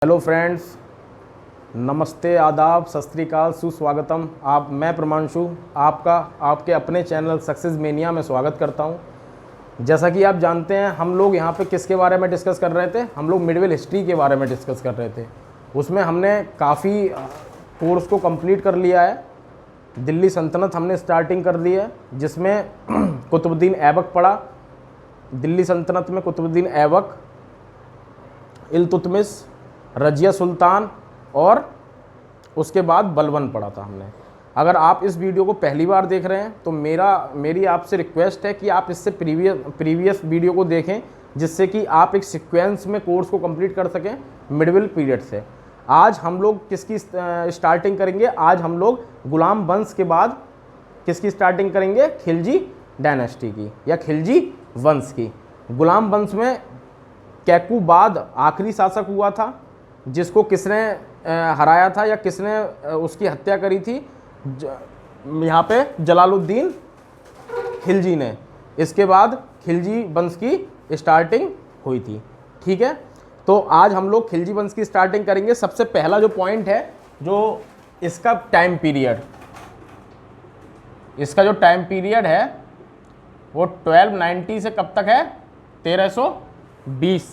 Hello friends, नमस्ते, आदाब, सत श्री अकाल, सुस्वागतम। मैं प्रमांशु आपका आपके अपने चैनल सक्सेस मेनिया में स्वागत करता हूं। जैसा कि आप जानते हैं, हम लोग यहां पे किसके बारे में डिस्कस कर रहे थे? हम लोग मिडवेल हिस्ट्री के बारे में डिस्कस कर रहे थे। उसमें हमने काफ़ी कोर्स को कंप्लीट कर लिया है। दिल्ली सल्तनत हमने स्टार्टिंग कर दी है, जिसमें कुतुबुद्दीन ऐबक पढ़ा। दिल्ली सल्तनत में कुतुबुद्दीन ऐबक, इल्तुतमिश, रजिया सुल्तान और उसके बाद बलबन पढ़ा था हमने। अगर आप इस वीडियो को पहली बार देख रहे हैं तो मेरी आपसे रिक्वेस्ट है कि आप इससे प्रीवियस वीडियो को देखें, जिससे कि आप एक सीक्वेंस में कोर्स को कंप्लीट कर सकें मिडवेल पीरियड से। आज हम लोग किसकी स्टार्टिंग करेंगे? आज हम लोग गुलाम वंश के बाद किसकी स्टार्टिंग करेंगे? खिलजी डायनेस्टी की या खिलजी वंश की। गुलाम वंश में कैकूबाद आखिरी शासक हुआ था, जिसको किसने हराया था या किसने उसकी हत्या करी थी? यहाँ पे जलालुद्दीन खिलजी ने। इसके बाद खिलजी वंश की स्टार्टिंग हुई थी। ठीक है, तो आज हम लोग खिलजी वंश की स्टार्टिंग करेंगे। सबसे पहला जो पॉइंट है, जो इसका टाइम पीरियड, इसका जो टाइम पीरियड है वो 1290 से कब तक है? 1320,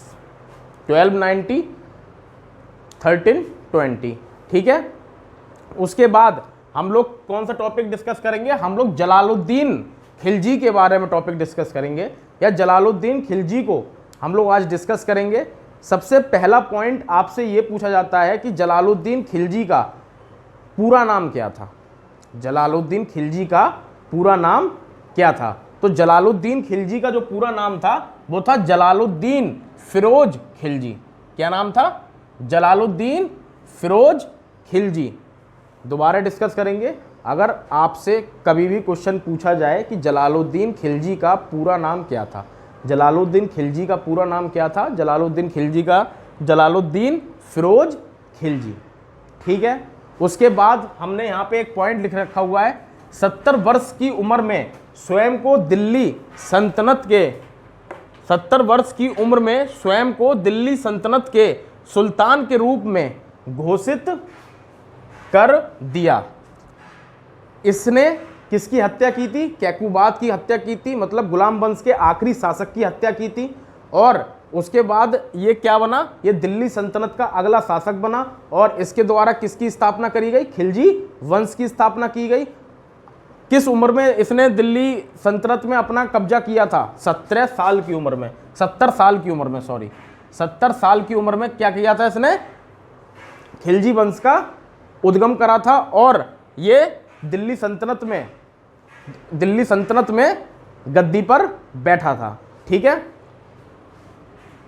1290 1320। ठीक है, उसके बाद हम लोग कौन सा टॉपिक डिस्कस करेंगे? हम लोग जलालुद्दीन खिलजी के बारे में टॉपिक डिस्कस करेंगे, या जलालुद्दीन खिलजी को हम लोग आज डिस्कस करेंगे। सबसे पहला पॉइंट आपसे ये पूछा जाता है कि जलालुद्दीन खिलजी का पूरा नाम क्या था? जलालुद्दीन खिलजी का पूरा नाम क्या था? तो जलालुद्दीन खिलजी का जो पूरा नाम था वो था जलालुद्दीन फिरोज खिलजी। क्या नाम था? जलालुद्दीन फिरोज खिलजी। दोबारा डिस्कस करेंगे। अगर आपसे कभी भी क्वेश्चन पूछा जाए कि जलालुद्दीन खिलजी का पूरा नाम क्या था, जलालुद्दीन खिलजी का पूरा नाम क्या था? जलालुद्दीन खिलजी का जलालुद्दीन फिरोज खिलजी। ठीक है, उसके बाद हमने यहाँ पे एक पॉइंट लिख रखा हुआ है, 70 वर्ष की उम्र में स्वयं को दिल्ली सल्तनत के 70 वर्ष की उम्र में स्वयं को दिल्ली सल्तनत के सुल्तान के रूप में घोषित कर दिया। इसने किसकी हत्या की थी? कैकूबाद की हत्या की थी, मतलब गुलाम वंश के आखिरी शासक की हत्या की थी। और उसके बाद ये क्या बना? ये दिल्ली सल्तनत का अगला शासक बना और इसके द्वारा किसकी स्थापना करी गई? खिलजी वंश की स्थापना की गई। किस उम्र में इसने दिल्ली सल्तनत में अपना कब्जा किया था? 17 साल की उम्र में, 70 साल की उम्र में, सॉरी 70 साल की उम्र में क्या किया था इसने? खिलजी वंश का उद्गम करा था और ये दिल्ली सल्तनत में गद्दी पर बैठा था। ठीक है,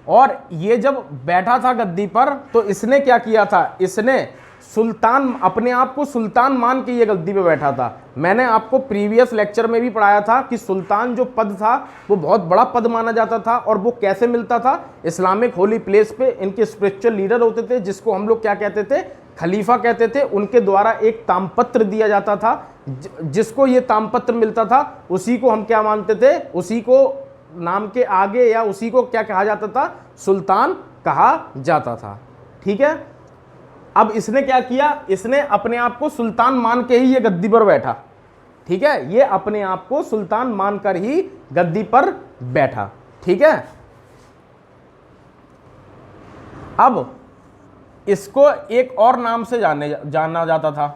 और ये जब बैठा था गद्दी पर तो इसने क्या किया था? इसने सुल्तान, अपने आप को सुल्तान मान के ये गद्दी पे बैठा था। मैंने आपको प्रीवियस लेक्चर में भी पढ़ाया था कि सुल्तान जो पद था वो बहुत बड़ा पद माना जाता था, और वो कैसे मिलता था? इस्लामिक होली प्लेस पे इनके स्पिरिचुअल लीडर होते थे, जिसको हम लोग क्या कहते थे? खलीफा कहते थे। उनके द्वारा एक तामपत्र दिया जाता था, जिसको ये तामपत्र मिलता था उसी को हम क्या मानते थे? उसी को नाम के आगे या उसी को क्या कहा जाता था? सुल्तान कहा जाता था। ठीक है, अब इसने क्या किया? इसने अपने आप को सुल्तान मान के ही ये गद्दी पर बैठा। ठीक है, ये अपने आप को सुल्तान मानकर ही गद्दी पर बैठा। ठीक है, अब इसको एक और नाम से जाना जाता था।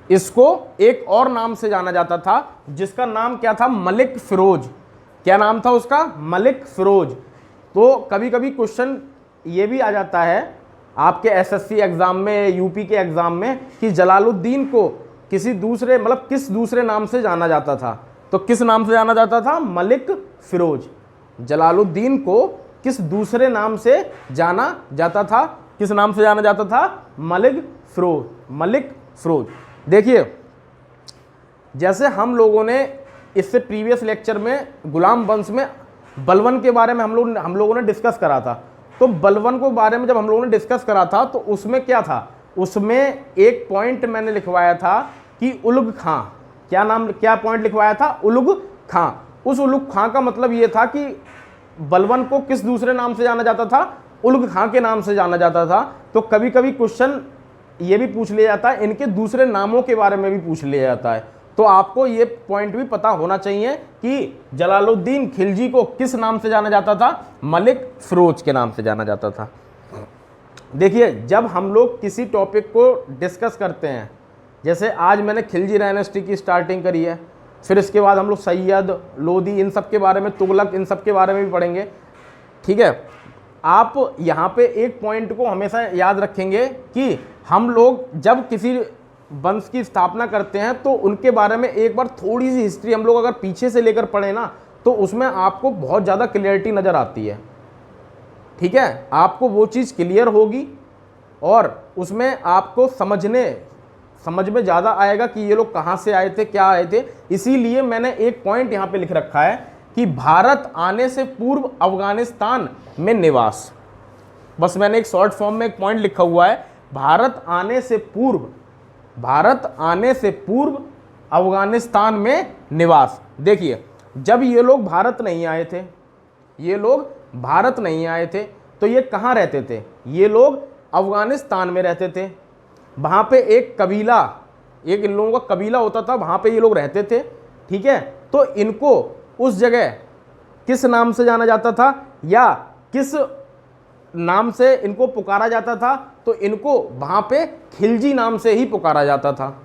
इसको एक और नाम से जाना जाता था, जिसका नाम क्या था? मलिक फिरोज। क्या नाम था उसका? मलिक फिरोज। तो कभी कभी क्वेश्चन ये भी आ जाता है आपके एसएससी एग्जाम में, यूपी के एग्जाम में, कि जलालुद्दीन को किसी दूसरे, मतलब किस दूसरे नाम से जाना जाता था? तो किस नाम से जाना जाता था? मलिक फिरोज। जलालुद्दीन को किस दूसरे नाम से जाना जाता था? किस नाम से जाना जाता था? मलिक फिरोज। मलिक फिरोज। देखिए, जैसे हम लोगों ने इससे प्रीवियस लेक्चर में गुलाम वंश में बलबन के बारे में हम लोगों ने डिस्कस करा था। तो बलबन के बारे में जब हम लोगों ने डिस्कस करा था तो उसमें क्या था? उसमें एक पॉइंट मैंने लिखवाया था कि उलुग खां। क्या पॉइंट लिखवाया था? उलुग खां। उस उलुग खां का मतलब ये था कि बलबन को किस दूसरे नाम से जाना जाता था? उल्ग खां के नाम से जाना जाता था। तो कभी कभी क्वेश्चन ये भी पूछ लिया जाता है, इनके दूसरे नामों के बारे में भी पूछ लिया जाता है। तो आपको ये पॉइंट भी पता होना चाहिए कि जलालुद्दीन खिलजी को किस नाम से जाना जाता था, मलिक फिरोज के नाम से जाना जाता था। देखिए, जब हम लोग किसी टॉपिक को डिस्कस करते हैं, जैसे आज मैंने खिलजी डायनेस्टी की स्टार्टिंग करी है, फिर इसके बाद हम लोग सैयद, लोदी, इन सब के बारे में, तुगलक, इन सब के बारे में भी पढ़ेंगे। ठीक है, आप यहाँ पे एक पॉइंट को हमेशा याद रखेंगे कि हम लोग जब किसी वंश की स्थापना करते हैं तो उनके बारे में एक बार थोड़ी सी हिस्ट्री हम लोग अगर पीछे से लेकर पढ़े ना, तो उसमें आपको बहुत ज़्यादा क्लियरिटी नज़र आती है। ठीक है, आपको वो चीज़ क्लियर होगी और उसमें आपको समझ में ज़्यादा आएगा कि ये लोग कहाँ से आए थे, क्या आए थे। इसीलिए मैंने एक पॉइंट यहाँ पे लिख रखा है कि भारत आने से पूर्व अफगानिस्तान में निवास। बस मैंने एक शॉर्ट फॉर्म में एक पॉइंट लिखा हुआ है, भारत आने से पूर्व अफगानिस्तान में निवास। देखिए, जब ये लोग भारत नहीं आए थे तो ये कहाँ रहते थे, ये लोग अफगानिस्तान में रहते थे। वहाँ पे एक इन लोगों का कबीला होता था, वहाँ पे ये लोग रहते थे। ठीक है, तो इनको उस जगह किस नाम से जाना जाता था या किस नाम से इनको पुकारा जाता था, तो इनको वहाँ पे खिलजी नाम से ही पुकारा जाता था।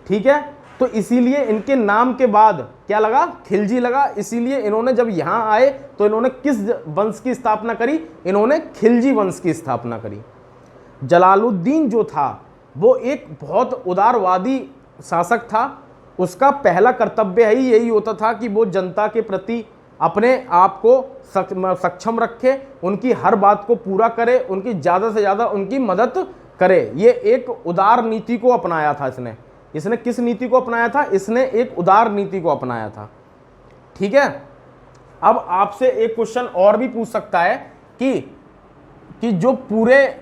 ठीक है, तो इसीलिए इनके नाम के बाद क्या लगा, खिलजी लगा। इसीलिए इन्होंने जब यहाँ आए तो इन्होंने किस वंश की स्थापना करी, इन्होंने खिलजी वंश की स्थापना करी। जलालुद्दीन जो था वो एक बहुत उदारवादी शासक था। उसका पहला कर्तव्य ही यही होता था कि वो जनता के प्रति अपने आप को सक्षम रखे, उनकी हर बात को पूरा करे, उनकी ज़्यादा से ज़्यादा उनकी मदद करे। ये एक उदार नीति को अपनाया था इसने किस नीति को अपनाया था, इसने एक उदार नीति को अपनाया था। ठीक है, अब आपसे एक क्वेश्चन और भी पूछ सकता है कि जो पूरे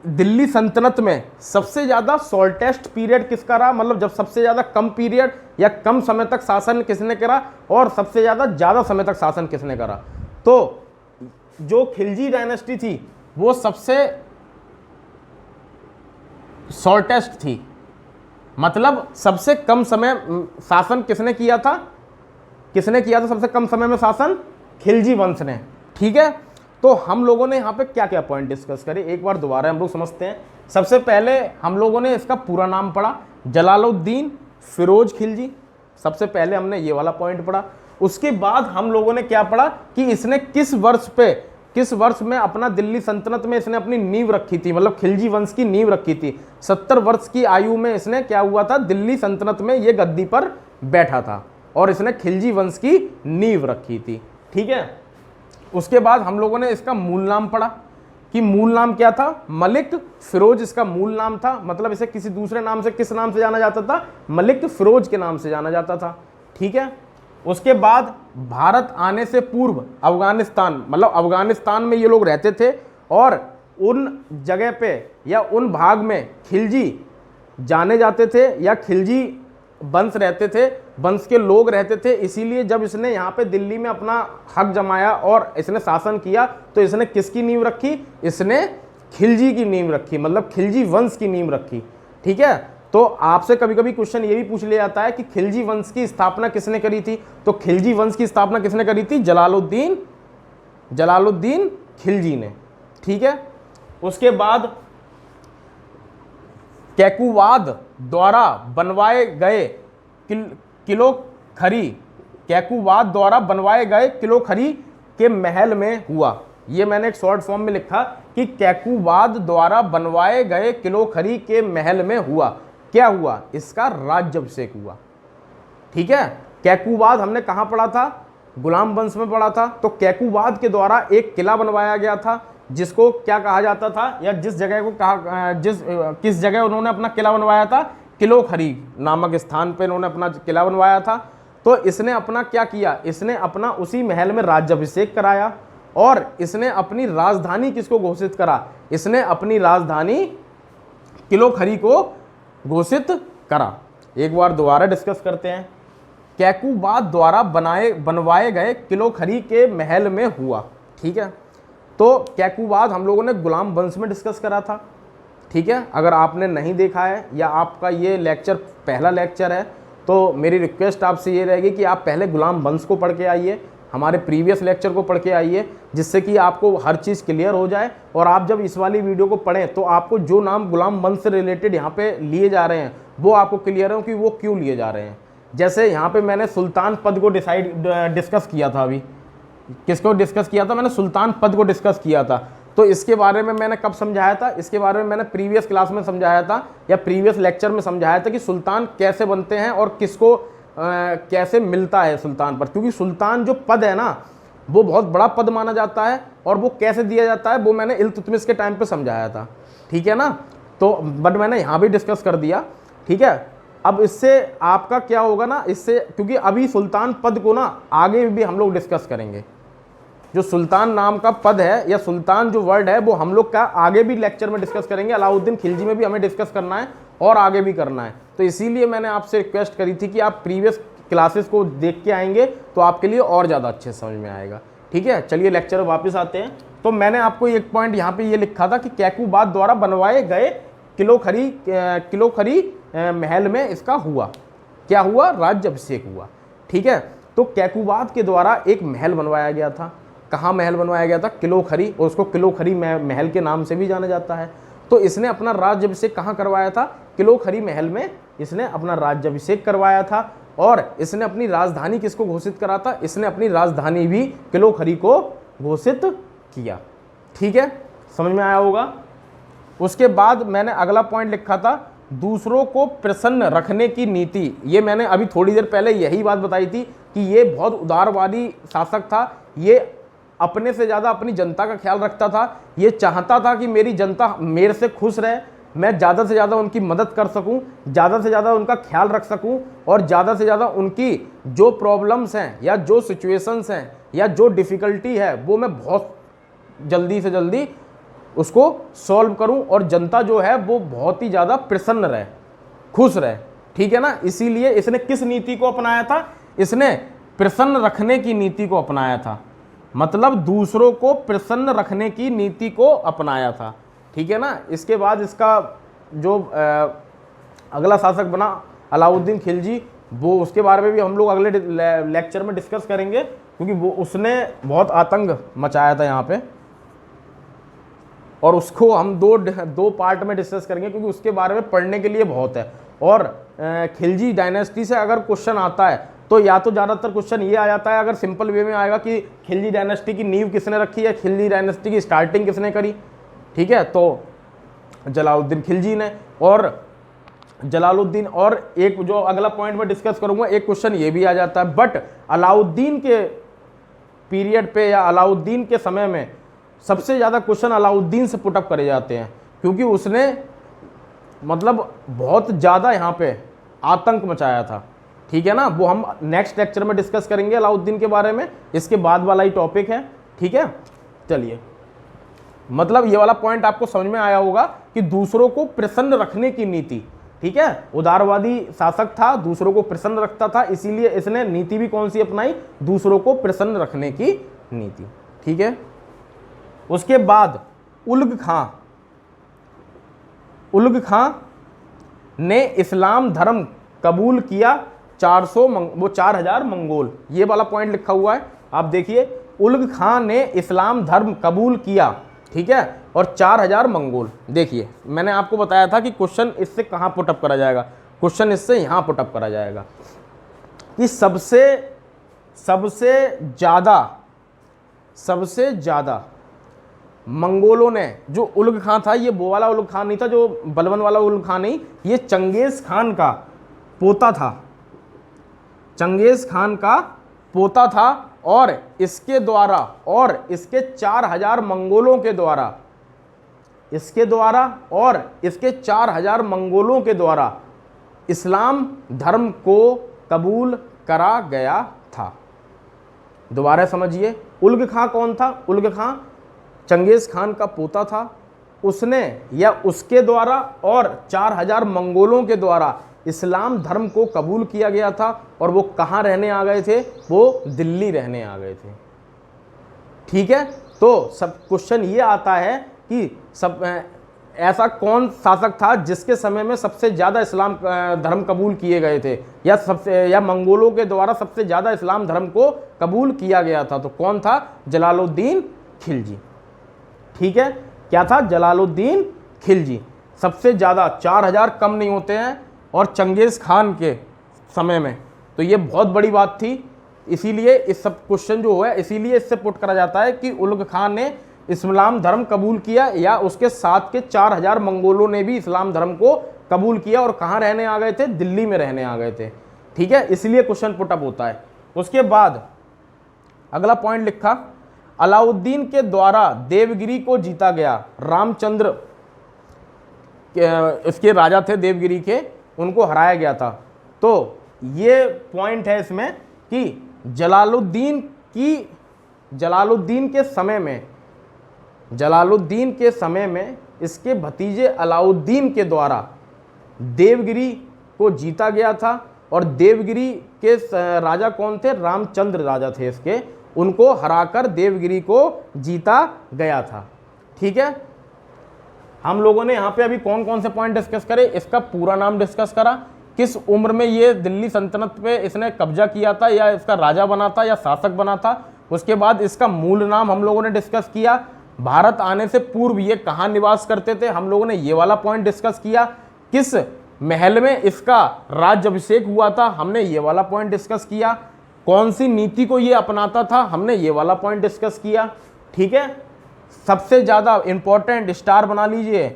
दिल्ली सल्तनत में सबसे ज़्यादा शॉर्टेस्ट पीरियड किसका रहा, मतलब जब सबसे ज़्यादा कम पीरियड या कम समय तक शासन किसने करा और सबसे ज़्यादा समय तक शासन किसने करा। तो जो खिलजी डायनेस्टी थी वो सबसे शॉर्टेस्ट थी, मतलब सबसे कम समय शासन किसने किया था सबसे कम समय में शासन, खिलजी वंश ने। ठीक है, तो हम लोगों ने यहाँ पे क्या क्या पॉइंट डिस्कस करे, एक बार दोबारा हम लोग समझते हैं। सबसे पहले हम लोगों ने इसका पूरा नाम पढ़ा, जलालुद्दीन फिरोज खिलजी। सबसे पहले हमने ये वाला पॉइंट पढ़ा। उसके बाद हम लोगों ने क्या पढ़ा कि इसने किस वर्ष में अपना दिल्ली सल्तनत में इसने अपनी नींव रखी थी, मतलब खिलजी वंश की नींव रखी थी। 70 वर्ष की आयु में इसने क्या हुआ था, दिल्ली सल्तनत में ये गद्दी पर बैठा था और इसने खिलजी वंश की नींव रखी थी। ठीक है, उसके बाद हम लोगों ने इसका मूल नाम पढ़ा कि मूल नाम क्या था, मलिक फिरोज इसका मूल नाम था, मतलब इसे किसी दूसरे नाम से किस नाम से जाना जाता था, मलिक फिरोज के नाम से जाना जाता था। ठीक है, उसके बाद भारत आने से पूर्व अफगानिस्तान, मतलब अफगानिस्तान में ये लोग रहते थे और उन जगह पे या उन भाग में खिलजी जाने जाते थे या खिलजी वंश रहते थे, वंश के लोग रहते थे। इसीलिए जब इसने यहाँ पे दिल्ली में अपना हक जमाया और इसने शासन किया तो इसने किसकी नींव रखी, इसने खिलजी की नींव रखी, मतलब खिलजी वंश की नींव रखी। ठीक है, तो आपसे कभी कभी क्वेश्चन ये भी पूछ लिया जाता है कि खिलजी वंश की स्थापना किसने करी थी, तो खिलजी वंश की स्थापना किसने करी थी, जलालुद्दीन खिलजी ने। ठीक है, उसके बाद कैकुवाद द्वारा बनवाए गए किलो खरी के महल में हुआ। ये मैंने एक शॉर्ट फॉर्म में लिखा कि कैकुवाद द्वारा बनवाए गए किलो खरी के महल में हुआ। क्या हुआ, इसका राज्याभिषेक हुआ। ठीक है, कैकुवाद हमने कहाँ पढ़ा था, गुलाम वंश में पढ़ा था। तो कैकुवाद के द्वारा एक किला बनवाया गया था जिसको क्या कहा जाता था, या जिस जगह को किस जगह उन्होंने अपना किला बनवाया था, किलो खरी नामक स्थान पे इन्होंने अपना किला बनवाया था। तो इसने अपना क्या किया, इसने अपना उसी महल में राज्याभिषेक कराया और इसने अपनी राजधानी किसको घोषित करा, इसने अपनी राजधानी किलो खरी को घोषित करा। एक बार दोबारा डिस्कस करते हैं। कैकुवाद द्वारा बनवाए गए किलो खरी के महल में हुआ। ठीक है, तो कैकुबाद हम लोगों ने गुलाम वंश में डिस्कस करा था, ठीक है। अगर आपने नहीं देखा है या आपका ये लेक्चर पहला लेक्चर है तो मेरी रिक्वेस्ट आपसे ये रहेगी कि आप पहले गुलाम वंश को पढ़ के आइए, हमारे प्रीवियस लेक्चर को पढ़ के आइए, जिससे कि आपको हर चीज़ क्लियर हो जाए। और आप जब इस वाली वीडियो को पढ़ें तो आपको जो नाम गुलाम वंश से रिलेटेड यहाँ पे लिए जा रहे हैं वो आपको क्लियर हो कि वो क्यों लिए जा रहे हैं। जैसे यहाँ पे मैंने सुल्तान पद को डिस्कस किया था। अभी किसको डिस्कस किया था? मैंने सुल्तान पद को डिस्कस किया था। तो इसके बारे में मैंने कब समझाया था? इसके बारे में मैंने प्रीवियस क्लास में समझाया था या प्रीवियस लेक्चर में समझाया था कि सुल्तान कैसे बनते हैं और किसको कैसे मिलता है सुल्तान पर। क्योंकि सुल्तान जो पद है ना वो बहुत बड़ा पद माना जाता है और वो कैसे दिया जाता है वो मैंने इल्तुतमिश के टाइम पे समझाया था, ठीक है ना। तो बट मैंने यहाँ भी डिस्कस कर दिया, ठीक है। अब इससे आपका क्या होगा ना, इससे क्योंकि अभी सुल्तान पद को ना आगे भी हम लोग डिस्कस करेंगे। जो सुल्तान नाम का पद है या सुल्तान जो वर्ड है वो हम लोग का आगे भी लेक्चर में डिस्कस करेंगे। अलाउद्दीन खिलजी में भी हमें डिस्कस करना है और आगे भी करना है। तो इसीलिए मैंने आपसे रिक्वेस्ट करी थी कि आप प्रीवियस क्लासेस को देख के आएंगे तो आपके लिए और ज़्यादा अच्छे समझ में आएगा, ठीक है। चलिए लेक्चर वापस आते हैं। तो मैंने आपको एक पॉइंट यहाँ पे ये लिखा था कि कैकुबाद द्वारा बनवाए गए किलोखरी महल में इसका हुआ क्या हुआ? राज्याभिषेक हुआ, ठीक है। तो कैकुबाद के द्वारा एक महल बनवाया गया था। कहाँ महल बनवाया गया था? किलोखरी, और उसको किलोखरी महल के नाम से भी जाना जाता है। तो इसने अपना राज्याभिषेक कहाँ करवाया था? किलोखरी महल में इसने अपना राज्याभिषेक करवाया था। और इसने अपनी राजधानी किसको घोषित करा था? इसने अपनी राजधानी भी किलोखरी को घोषित किया, ठीक है। समझ में आया होगा। उसके बाद मैंने अगला पॉइंट लिखा था दूसरों को प्रसन्न रखने की नीति। ये मैंने अभी थोड़ी देर पहले यही बात बताई थी कि ये बहुत उदारवादी शासक था। ये अपने से ज़्यादा अपनी जनता का ख्याल रखता था। ये चाहता था कि मेरी जनता मेरे से खुश रहे, मैं ज़्यादा से ज़्यादा उनकी मदद कर सकूं, ज़्यादा से ज़्यादा उनका ख्याल रख सकूं और ज़्यादा से ज़्यादा उनकी जो प्रॉब्लम्स हैं या जो सिचुएशंस हैं या जो डिफ़िकल्टी है वो मैं बहुत जल्दी से जल्दी उसको सॉल्व करूं और जनता जो है वो बहुत ही ज़्यादा प्रसन्न रहे, खुश रहे, ठीक है ना। इसीलिए इसने किस नीति को अपनाया था? इसने प्रसन्न रखने की नीति को अपनाया था। मतलब दूसरों को प्रसन्न रखने की नीति को अपनाया था, ठीक है ना। इसके बाद इसका जो अगला शासक बना अलाउद्दीन खिलजी, वो उसके बारे में भी हम लोग अगले लेक्चर में डिस्कस करेंगे क्योंकि वो उसने बहुत आतंक मचाया था यहाँ पे और उसको हम दो पार्ट में डिस्कस करेंगे क्योंकि उसके बारे में पढ़ने के लिए बहुत है। और खिलजी डायनेस्टी से अगर क्वेश्चन आता है तो या तो ज़्यादातर क्वेश्चन ये आ जाता है, अगर सिंपल वे में आएगा कि खिलजी डायनेस्टी की नींव किसने रखी है, खिलजी डायनेस्टी की स्टार्टिंग किसने करी, ठीक है। तो जलालुद्दीन खिलजी ने। और जलालुद्दीन, और एक जो अगला पॉइंट में डिस्कस करूंगा एक क्वेश्चन ये भी आ जाता है। बट अलाउद्दीन के पीरियड पे या अलाउद्दीन के समय में सबसे ज़्यादा क्वेश्चन अलाउद्दीन से पुटअप करे जाते हैं क्योंकि उसने मतलब बहुत ज़्यादा यहाँ पे आतंक मचाया था, ठीक है ना। वो हम नेक्स्ट लेक्चर में डिस्कस करेंगे अलाउद्दीन के बारे में, इसके बाद वाला ही टॉपिक है, ठीक है। चलिए, मतलब ये वाला पॉइंट आपको समझ में आया होगा कि दूसरों को प्रसन्न रखने की नीति, ठीक है। उदारवादी शासक था, दूसरों को प्रसन्न रखता था, इसीलिए इसने नीति भी कौन सी अपनाई? दूसरों को प्रसन्न रखने की नीति, ठीक है। उसके बाद उल्ग खां ने इस्लाम धर्म कबूल किया। 4000 मंगोल, ये वाला पॉइंट लिखा हुआ है, आप देखिए। उल्ग खां ने इस्लाम धर्म कबूल किया, ठीक है, और 4000 मंगोल। देखिए मैंने आपको बताया था कि क्वेश्चन इससे कहाँ पुटअप करा जाएगा, क्वेश्चन इससे यहाँ पुटअप करा जाएगा कि सबसे ज़्यादा मंगोलों ने, जो उल्ग खां था, ये वो वाला उल्ग खां नहीं था जो बलवन वाला उल्ग खां नहीं, ये चंगेज़ खान का पोता था, चंगेज़ खान का पोता था। और इसके द्वारा और इसके 4000 मंगोलों के द्वारा, इसके द्वारा और इसके 4000 मंगोलों के द्वारा इस्लाम धर्म को कबूल करा गया था। दोबारा समझिए, उल्ग खां कौन था? उल्ग खां चंगेज़ खान का पोता था। उसने या उसके द्वारा और 4000 मंगोलों के द्वारा इस्लाम धर्म को कबूल किया गया था। और वो कहाँ रहने आ गए थे? वो दिल्ली रहने आ गए थे, ठीक है। तो सब क्वेश्चन ये आता है कि सब ऐसा कौन शासक था जिसके समय में सबसे ज़्यादा इस्लाम धर्म कबूल किए गए थे, या मंगोलों के द्वारा सबसे ज़्यादा इस्लाम धर्म को कबूल किया गया था। तो कौन था? जलालुद्दीन खिलजी। ठीक है, क्या था? जलालुद्दीन खिलजी। सबसे ज़्यादा 4000 कम नहीं होते हैं, और चंगेज़ खान के समय में, तो ये बहुत बड़ी बात थी। इसीलिए इस सब क्वेश्चन जो है इसीलिए इससे पुट करा जाता है कि उलग खान ने इस्लाम धर्म कबूल किया, या उसके साथ के 4000 मंगोलों ने भी इस्लाम धर्म को कबूल किया, और कहाँ रहने आ गए थे? दिल्ली में रहने आ गए थे। ठीक है, इसलिए क्वेश्चन पुटअप होता है। उसके बाद अगला पॉइंट लिखा, अलाउद्दीन के द्वारा देवगिरी को जीता गया। रामचंद्र इसके राजा थे देवगिरी के, उनको हराया गया था। तो ये पॉइंट है इसमें कि जलालुद्दीन के समय में इसके भतीजे अलाउद्दीन के द्वारा देवगिरी को जीता गया था, और देवगिरी के राजा कौन थे? रामचंद्र राजा थे इसके, उनको हराकर देवगिरी को जीता गया था। ठीक है, हम लोगों ने यहाँ पे अभी कौन कौन से पॉइंट डिस्कस करे? इसका पूरा नाम डिस्कस करा, किस उम्र में ये दिल्ली सल्तनत पे इसने कब्जा किया था, या इसका राजा बना था या शासक बना था। उसके बाद इसका मूल नाम हम लोगों ने डिस्कस किया। भारत आने से पूर्व ये कहाँ निवास करते थे, हम लोगों ने ये वाला पॉइंट डिस्कस किया। किस महल में इसका राज्याभिषेक हुआ था, हमने ये वाला पॉइंट डिस्कस किया। कौन सी नीति को ये अपनाता था, हमने ये वाला पॉइंट डिस्कस किया। ठीक है, सबसे ज़्यादा इंपॉर्टेंट स्टार बना लीजिए।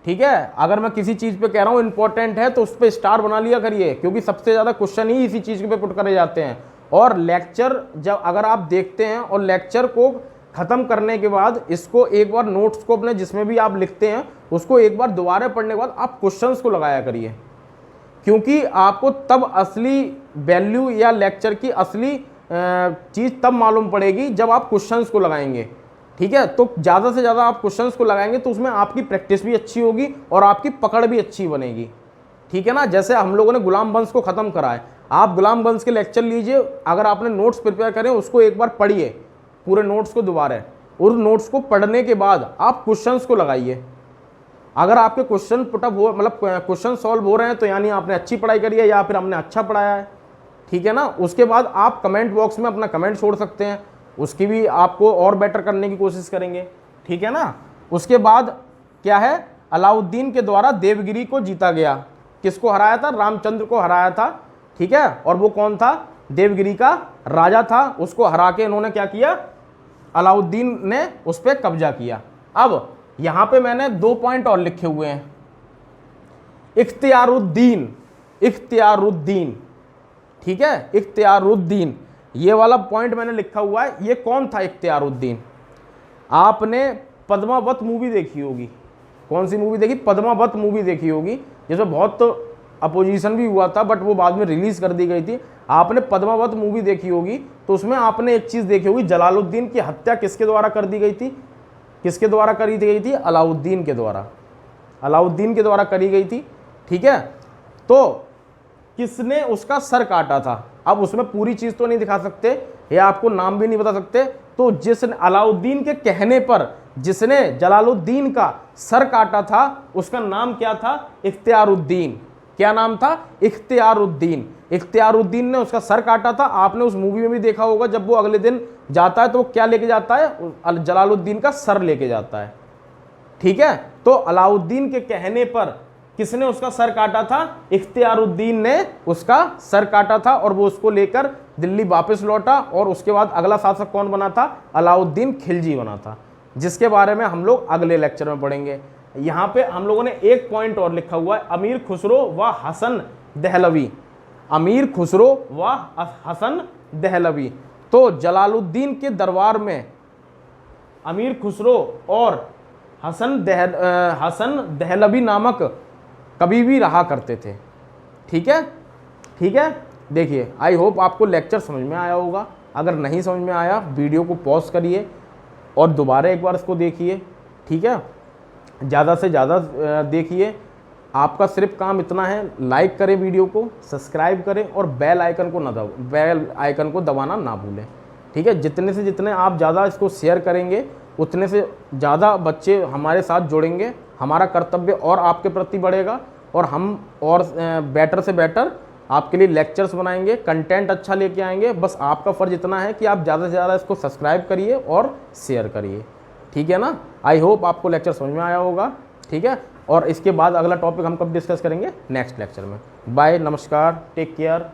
ठीक है, अगर मैं किसी चीज़ पे कह रहा हूँ इंपॉर्टेंट है तो उस पर स्टार बना लिया करिए, क्योंकि सबसे ज़्यादा क्वेश्चन ही इसी चीज़ पे पुट करे जाते हैं। और लेक्चर जब अगर आप देखते हैं और लेक्चर को ख़त्म करने के बाद इसको एक बार नोट्स को अपने जिसमें भी आप लिखते हैं उसको एक बार दोबारा पढ़ने के बाद आप क्वेश्चंस को लगाया करिए, क्योंकि आपको तब असली वैल्यू या लेक्चर की असली चीज़ तब मालूम पड़ेगी जब आप क्वेश्चंस को लगाएंगे। ठीक है, तो ज़्यादा से ज़्यादा आप क्वेश्चंस को लगाएंगे तो उसमें आपकी प्रैक्टिस भी अच्छी होगी और आपकी पकड़ भी अच्छी बनेगी। ठीक है ना, जैसे हम लोगों ने गुलाम वंश को ख़त्म करा है, आप गुलाम वंश के लेक्चर लीजिए, अगर आपने नोट्स प्रिपेयर करें उसको एक बार पढ़िए, पूरे नोट्स को दोबारा, और नोट्स को पढ़ने के बाद आप क्वेश्चंस को लगाइए। अगर आपके क्वेश्चन पुटअप हो, मतलब क्वेश्चन सॉल्व हो रहे हैं, तो यानी आपने अच्छी पढ़ाई करी है या फिर हमने अच्छा पढ़ाया है। ठीक है ना, उसके बाद आप कमेंट बॉक्स में अपना कमेंट छोड़ सकते हैं, उसकी भी आपको और बेटर करने की कोशिश करेंगे। ठीक है ना, उसके बाद क्या है, अलाउद्दीन के द्वारा देवगिरी को जीता गया। किसको हराया था? रामचंद्र को हराया था। ठीक है, और वो कौन था? देवगिरी का राजा था, उसको हरा के इन्होंने क्या किया? अलाउद्दीन ने उस पर कब्जा किया। अब यहां पे मैंने 2 पॉइंट और लिखे हुए हैं। इख्तियारुद्दीन, ठीक है, इख्तियारुद्दीन, ये वाला पॉइंट मैंने लिखा हुआ है। ये कौन था इख्तियारुद्दीन? आपने पद्मावत मूवी देखी होगी। कौन सी मूवी देखी? पद्मावत मूवी देखी होगी, जिसमें बहुत अपोजिशन भी हुआ था, बट वो बाद में रिलीज कर दी गई थी। आपने पद्मावत मूवी देखी होगी, तो उसमें आपने एक चीज देखी होगी, जलालुद्दीन की हत्या किसके द्वारा कर दी गई थी? किसके द्वारा करी गई थी? अलाउद्दीन के द्वारा। अलाउद्दीन के द्वारा करी गई थी। ठीक है, तो किसने उसका सर काटा था? अब उसमें पूरी चीज तो नहीं दिखा सकते या आपको नाम भी नहीं बता सकते, तो जिसने अलाउद्दीन के कहने पर जिसने जलालुद्दीन का सर काटा था उसका नाम क्या था? इख्तियारुद्दीन। क्या नाम था? इख्तियारुद्दीन। इख्तियारुद्दीन ने उसका सर काटा था। आपने उस मूवी में भी देखा होगा, जब वो अगले दिन जाता है तो वो क्या लेके जाता है? जलालुद्दीन का सर लेके जाता है। ठीक है, तो अलाउद्दीन के कहने पर किसने उसका सर काटा था? इख्तियारुद्दीन ने उसका सर काटा था, और वो उसको लेकर दिल्ली वापस लौटा, और उसके बाद अगला शासक कौन बना था? अलाउद्दीन खिलजी बना था, जिसके बारे में हम लोग अगले लेक्चर में पढ़ेंगे। यहाँ पे हम लोगों ने एक पॉइंट और लिखा हुआ है, अमीर खुसरो व हसन दहलवी। अमीर खुसरो व हसन दहलवी। तो जलालुद्दीन के दरबार में अमीर खुसरो और हसन दहलवी नामक कभी भी रहा करते थे। ठीक है, ठीक है, देखिए, आई होप आपको लेक्चर समझ में आया होगा। अगर नहीं समझ में आया, वीडियो को पॉज करिए और दोबारा एक बार इसको देखिए। ठीक है, ज़्यादा से ज़्यादा देखिए। आपका सिर्फ काम इतना है, लाइक करें वीडियो को, सब्सक्राइब करें और बेल आइकन को दबाना ना भूलें। ठीक है। जितने से जितने आप ज़्यादा इसको शेयर करेंगे उतने से ज़्यादा बच्चे हमारे साथ जुड़ेंगे, हमारा कर्तव्य और आपके प्रति बढ़ेगा और हम और बेटर से बेटर आपके लिए लेक्चर्स बनाएंगे, कंटेंट अच्छा लेके आएंगे। बस आपका फ़र्ज़ इतना है कि आप ज़्यादा से ज़्यादा इसको सब्सक्राइब करिए और शेयर करिए, ठीक है ना। आई होप आपको लेक्चर समझ में आया होगा, ठीक है। और इसके बाद अगला टॉपिक हम कब डिस्कस करेंगे, नेक्स्ट लेक्चर में। बाय, नमस्कार, टेक केयर।